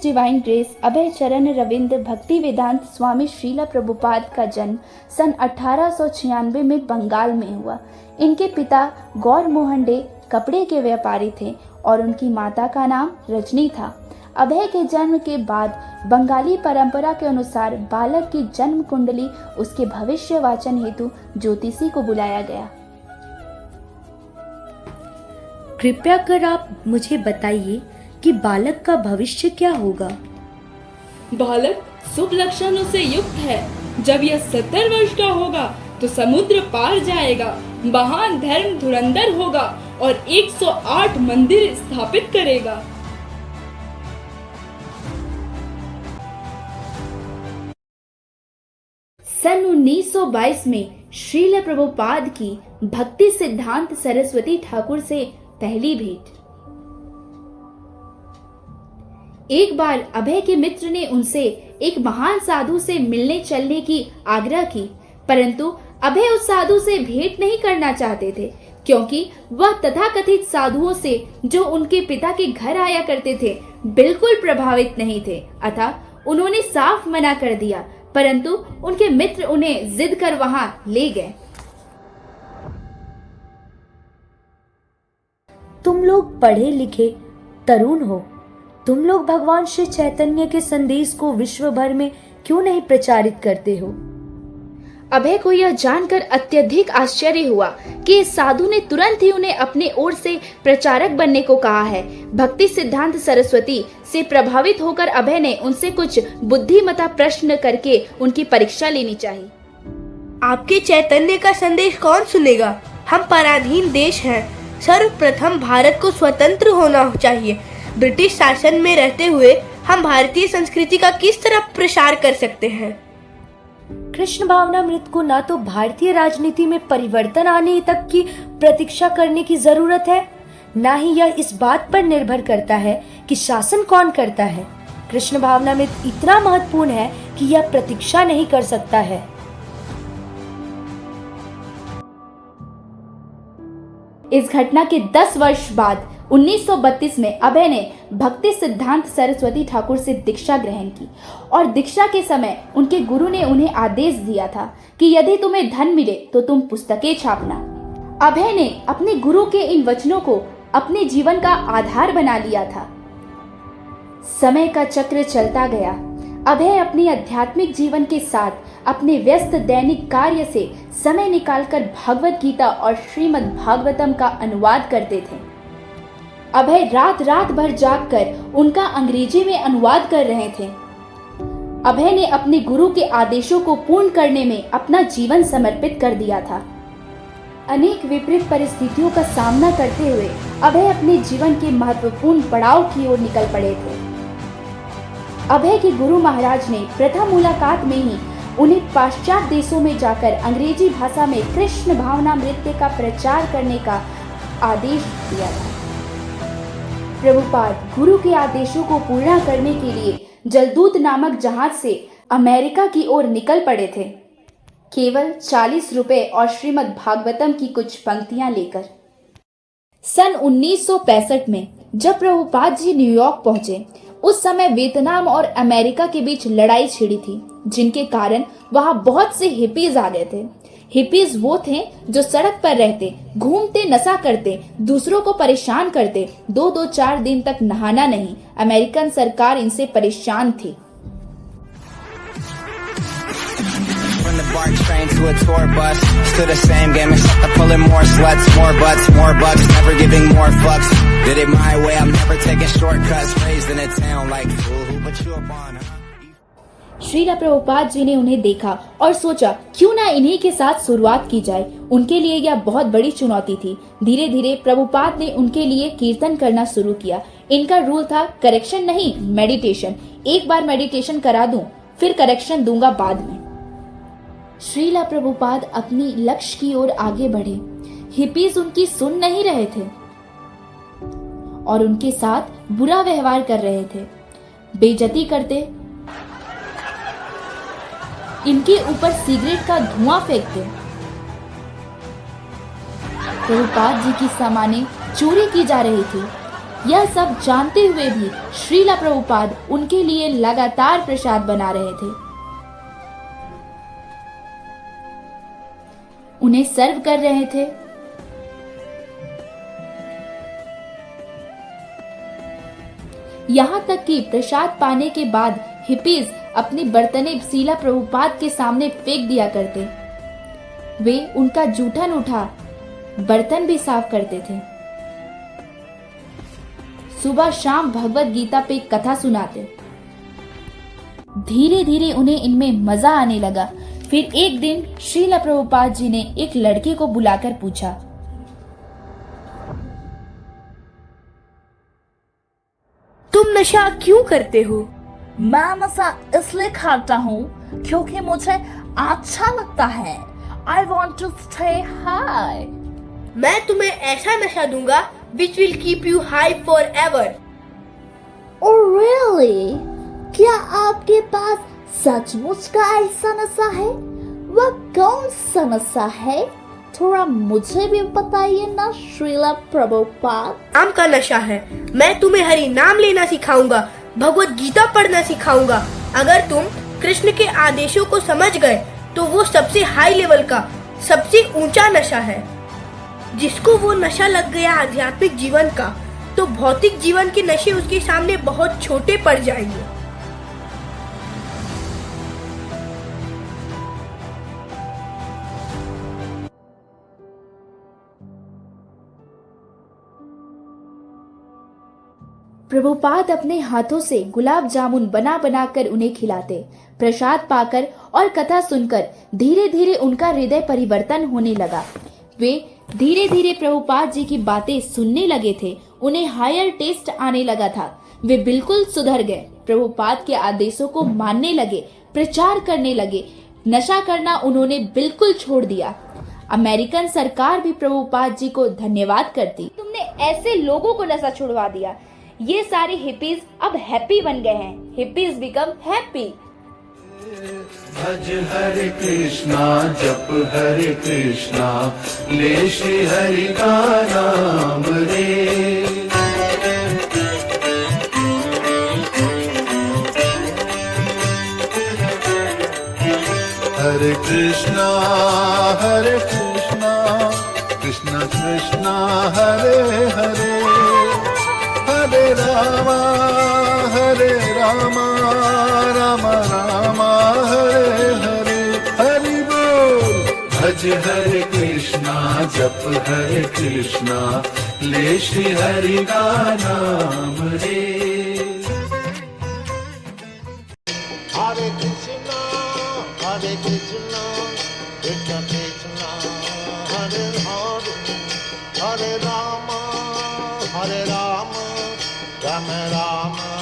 Divine grace अभय चरण रविंद्र भक्ति वेदांत स्वामी श्रीला प्रभुपाद का जन्म सन 1896 में बंगाल में हुआ। इनके पिता गौर मोहन डे कपड़े के व्यापारी थे और उनकी माता का नाम रजनी था। अभय के जन्म के बाद बंगाली परंपरा के अनुसार बालक की जन्म कुंडली उसके भविष्य वाचन हेतु ज्योतिषी को बुलाया गया। कृपया कर आप मुझे बताइए कि बालक का भविष्य क्या होगा। बालक शुभ लक्षणों से युक्त है। जब यह 70 वर्ष का होगा तो समुद्र पार जाएगा, महान धर्म धुरंधर होगा और 108 मंदिर स्थापित करेगा। सन 1922 में श्रील प्रभुपाद की भक्ति सिद्धांत सरस्वती ठाकुर से पहली भेंट। एक बार अभय के मित्र ने उनसे एक महान साधु से मिलने चलने की आग्रह की, परंतु अभय उस साधु से भेंट नहीं करना चाहते थे क्योंकि वह तथाकथित साधुओं से जो उनके पिता के घर आया करते थे बिल्कुल प्रभावित नहीं थे। अतः उन्होंने साफ मना कर दिया, परंतु उनके मित्र उन्हें जिद कर वहां ले गए। तुम लोग पढ़े लिखे तरुण हो, तुम लोग भगवान श्री चैतन्य के संदेश को विश्व भर में क्यों नहीं प्रचारित करते हो। अभय को यह जानकर अत्यधिक आश्चर्य हुआ कि इस साधु ने तुरंत ही उन्हें अपने ओर से प्रचारक बनने को कहा है। भक्ति सिद्धांत सरस्वती से प्रभावित होकर अभय ने उनसे कुछ बुद्धिमता प्रश्न करके उनकी परीक्षा लेनी चाहिए। आपके चैतन्य का संदेश कौन सुनेगा? हम पराधीन देश हैं। सर्वप्रथम भारत को स्वतंत्र होना चाहिए। ब्रिटिश शासन में रहते हुए हम भारतीय संस्कृति का किस तरह प्रसार कर सकते हैं? कृष्ण भावनामृत को ना तो भारतीय राजनीति में परिवर्तन आने तक की प्रतीक्षा करने की जरूरत है, ना ही यह इस बात पर निर्भर करता है कि शासन कौन करता है। कृष्ण भावनामृत इतना महत्वपूर्ण है कि यह प्रतीक्षा नहीं कर सकता है। इस घटना के 10 वर्ष बाद 1932 में अभय ने भक्ति सिद्धांत सरस्वती ठाकुर से दीक्षा ग्रहण की और दीक्षा के समय उनके गुरु ने उन्हें आदेश दिया था कि यदि तुम्हें धन मिले तो तुम पुस्तकें छापना। अभय ने अपने गुरु के इन वचनों को अपने जीवन का आधार बना लिया था। समय का चक्र चलता गया। अभय अपने आध्यात्मिक जीवन के साथ अपने व्यस्त दैनिक कार्य से समय निकालकर भगवत गीता और श्रीमद् भागवतम का अनुवाद करते थे। अभय रात रात भर जागकर उनका अंग्रेजी में अनुवाद कर रहे थे। अभय ने अपने गुरु के आदेशों को पूर्ण करने में अपना जीवन समर्पित कर दिया था। अनेक विपरीत परिस्थितियों का सामना करते हुए अभय अपने जीवन के महत्वपूर्ण पड़ाव की ओर निकल पड़े थे। अभय के गुरु महाराज ने प्रथम मुलाकात में ही उन्हें पाश्चात्य देशों में जाकर अंग्रेजी भाषा में कृष्ण भावनामृत का प्रचार करने का आदेश दिया था। प्रभुपाद गुरु के आदेशों को पूर्ण करने के लिए जलदूत नामक जहाज से अमेरिका की ओर निकल पड़े थे, केवल 40 रुपए और श्रीमद् भागवतम की कुछ पंक्तियां लेकर। सन 1965 में जब प्रभुपाद जी न्यूयॉर्क पहुंचे, उस समय वियतनाम और अमेरिका के बीच लड़ाई छिड़ी थी, जिनके कारण वहां बहुत से हिपीज आ गए थे। हिपीज वो थे जो सड़क पर रहते, घूमते, नशा करते, दूसरों को परेशान करते, 2-4 दिन तक नहाना नहीं। अमेरिकन सरकार इनसे परेशान थी। श्रीला प्रभुपाद जी ने उन्हें देखा और सोचा क्यों ना इन्हीं के साथ शुरुआत की जाए। उनके लिए यह बहुत बड़ी चुनौती थी। धीरे धीरे प्रभुपाद ने उनके लिए कीर्तन करना शुरू किया। इनका रूल था करेक्शन नहीं, मेडिटेशन। एक बार मेडिटेशन करा दूं, फिर करेक्शन दूंगा बाद में। श्रीला प्रभुपाद अपनी लक्ष्य की ओर आगे बढ़े। हिपीज उनकी सुन नहीं रहे थे और उनके साथ बुरा व्यवहार कर रहे थे, बेइज्जती करते, इनके ऊपर सिगरेट का धुआं फेंकते। प्रभुपाद जी की सामानें चोरी की जा रही थी। यह सब जानते हुए भी श्रीला प्रभुपाद उनके लिए लगातार प्रसाद बना रहे थे। उन्हें सर्व कर रहे थे। यहाँ तक कि प्रसाद पाने के बाद हिप्पीज अपनी बर्तनें श्रीला प्रभुपाद के सामने फेंक दिया करते। वे उनका जूठन उठा बर्तन भी साफ करते थे। सुबह शाम भगवत गीता पे कथा सुनाते। धीरे धीरे उन्हें इनमें मजा आने लगा। फिर एक दिन श्रीला प्रभुपाद जी ने एक लड़के को बुलाकर पूछा, तुम नशा क्यों करते हो? मैं नशा इसलिए खाता हूँ क्योंकि मुझे अच्छा लगता है। I want to stay high. मैं तुम्हें ऐसा नशा दूंगा which will keep you high forever. Oh really? क्या आपके पास सचमुच का ऐसा नशा है? वह कौन सा नशा है? थोड़ा मुझे भी बताइए ना श्रीला प्रभुपाद। नाम का नशा है। मैं तुम्हें हरि नाम लेना सिखाऊंगा, भगवत गीता पढ़ना सिखाऊंगा। अगर तुम कृष्ण के आदेशों को समझ गए तो वो सबसे हाई लेवल का, सबसे ऊंचा नशा है। जिसको वो नशा लग गया आध्यात्मिक जीवन का, तो भौतिक जीवन के नशे उसके सामने बहुत छोटे पड़ जाएंगे। प्रभुपाद अपने हाथों से गुलाब जामुन बना बनाकर उन्हें खिलाते। प्रसाद पाकर और कथा सुनकर धीरे धीरे उनका हृदय परिवर्तन होने लगा। वे धीरे धीरे प्रभुपाद जी की बातें सुनने लगे थे। उन्हें हायर टेस्ट आने लगा था। वे बिल्कुल सुधर गए। प्रभुपाद के आदेशों को मानने लगे, प्रचार करने लगे। नशा करना उन्होंने बिल्कुल छोड़ दिया। अमेरिकन सरकार भी प्रभुपाद जी को धन्यवाद करती। तुमने ऐसे लोगों को नशा छुड़वा दिया। ये सारे हिप्पीज अब हैप्पी बन गए हैं। Hippies become happy. भज हरे कृष्णा जप हरे कृष्णा, ले श्री हरि का नाम रे। हरे कृष्णा कृष्ण कृष्ण हरे हरे, हरे रामा राम राम हरे हरे। हरि बोल। भज हरे कृष्णा जप हरे कृष्णा, ले श्री हरि का नाम रे। हरे कृष्णा कृष्ण कृष्ण हरे हरे, हरे राम राम राम